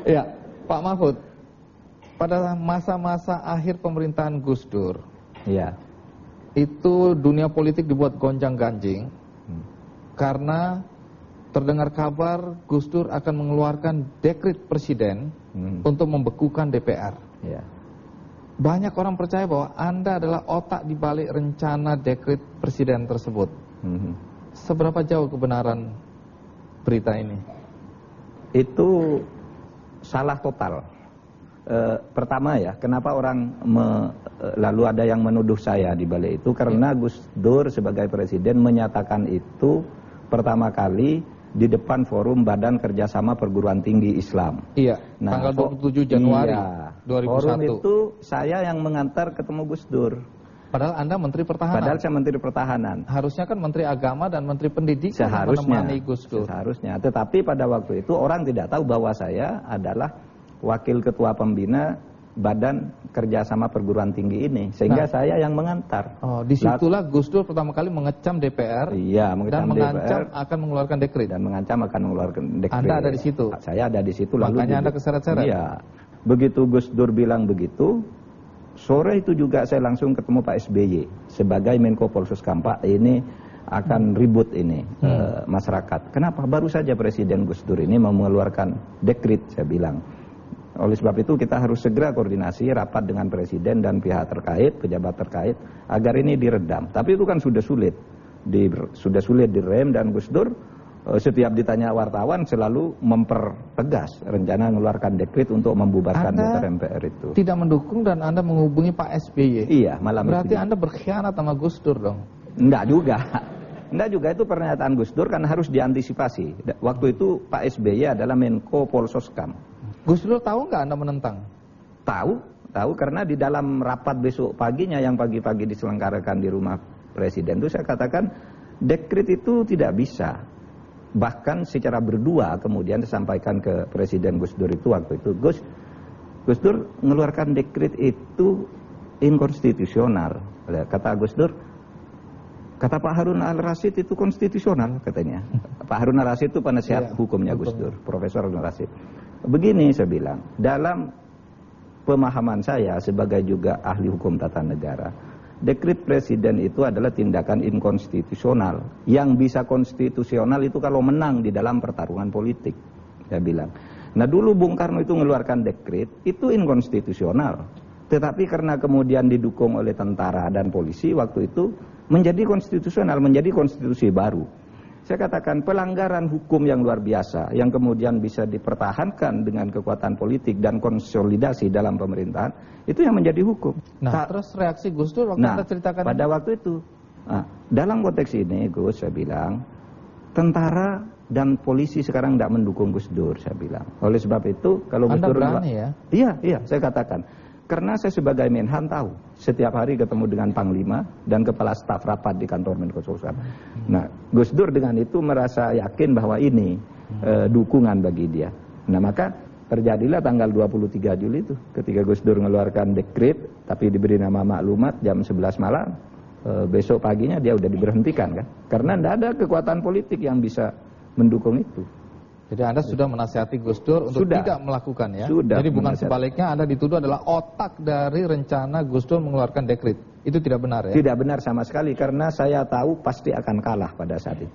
Ya, Pak Mahfud, pada masa-masa akhir pemerintahan Gus Dur, ya, itu dunia politik dibuat gonjang-ganjing karena terdengar kabar Gus Dur akan mengeluarkan dekret presiden untuk membekukan DPR. ya. Banyak orang percaya bahwa Anda adalah otak di balik rencana dekret presiden tersebut. Seberapa jauh kebenaran berita ini? Itu salah total. Pertama ya, kenapa orang lalu ada yang menuduh saya di balik itu? Karena Gus Dur sebagai presiden menyatakan itu pertama kali di depan forum Badan Kerjasama Perguruan Tinggi Islam. Iya, nah, tanggal 27 Januari iya, 2001. Forum itu saya yang mengantar ketemu Gus Dur. Padahal Anda Menteri Pertahanan. Padahal saya Menteri Pertahanan. Harusnya kan Menteri Agama dan Menteri Pendidikan menemani Gus Dur. Seharusnya. Tetapi pada waktu itu orang tidak tahu bahwa saya adalah Wakil Ketua Pembina Badan Kerjasama Perguruan Tinggi ini, sehingga saya yang mengantar. Oh, disitulah Gus Dur pertama kali mengecam DPR, iya, dan mengancam akan mengeluarkan dekret. Dan mengancam akan mengeluarkan dekret. Anda ada di situ. Saya ada di situ. Makanya Anda keseret-seret. Iya. Begitu Gus Dur bilang begitu, sore itu juga saya langsung ketemu Pak SBY sebagai Menko Polhuskam. Pak, ini akan ribut ini masyarakat. Kenapa? Baru saja Presiden Gus Dur ini mau mengeluarkan dekret, saya bilang. Oleh sebab itu kita harus segera koordinasi rapat dengan presiden dan pihak terkait, pejabat terkait, agar ini diredam. Tapi itu kan sudah sulit direm, dan Gus Dur setiap ditanya wartawan selalu mempertegas rencana mengeluarkan dekret untuk membubarkan DPR MPR itu. Tidak mendukung dan Anda menghubungi Pak SBY. Iya, malam berarti itu. Anda berkhianat sama Gus Dur dong? Enggak juga. Enggak juga, itu pernyataan Gus Dur kan harus diantisipasi. Waktu itu Pak SBY adalah Menko Polhuskam. Gus Dur tahu nggak Anda menentang? Tahu karena di dalam rapat besok paginya yang pagi-pagi diselenggarakan di rumah presiden itu saya katakan dekret itu tidak bisa. Bahkan secara berdua kemudian disampaikan ke Presiden Gus Dur itu waktu itu, Gus Dur mengeluarkan dekret itu inkonstitusional. Kata Gus Dur, kata Pak Harun Al-Rasyid itu konstitusional katanya. Pak Harun Al-Rasyid itu penasihat hukumnya Gus Dur, Profesor Harun Al-Rasyid. Begini saya bilang, dalam pemahaman saya sebagai juga ahli hukum tata negara, dekret presiden itu adalah tindakan inkonstitusional. Yang bisa konstitusional itu kalau menang di dalam pertarungan politik, saya bilang. Nah dulu Bung Karno itu mengeluarkan dekret, itu inkonstitusional. Tetapi karena kemudian didukung oleh tentara dan polisi waktu itu menjadi konstitusional, menjadi konstitusi baru. Saya katakan pelanggaran hukum yang luar biasa yang kemudian bisa dipertahankan dengan kekuatan politik dan konsolidasi dalam pemerintahan, itu yang menjadi hukum. Nah, terus reaksi Gus Dur waktu Anda ceritakan pada waktu itu. Nah, dalam konteks ini Gus, saya bilang, tentara dan polisi sekarang tidak mendukung Gus Dur, saya bilang. Oleh sebab itu, kalau Gus Dur berani ya? Iya, saya katakan. Karena saya sebagai Menhan tahu, setiap hari ketemu dengan Panglima dan Kepala Staf rapat di kantor Menko Polhukam. Nah, Gus Dur dengan itu merasa yakin bahwa ini dukungan bagi dia. Nah, maka terjadilah tanggal 23 Juli itu, ketika Gus Dur mengeluarkan dekret, tapi diberi nama maklumat jam 11 malam, besok paginya dia udah diberhentikan kan. Karena tidak ada kekuatan politik yang bisa mendukung itu. Jadi Anda sudah menasihati Gus Dur untuk tidak melakukan ya? Sudah. Jadi bukan sebaliknya Anda dituduh adalah otak dari rencana Gus Dur mengeluarkan dekret. Itu tidak benar ya? Tidak benar sama sekali, karena saya tahu pasti akan kalah pada saat itu.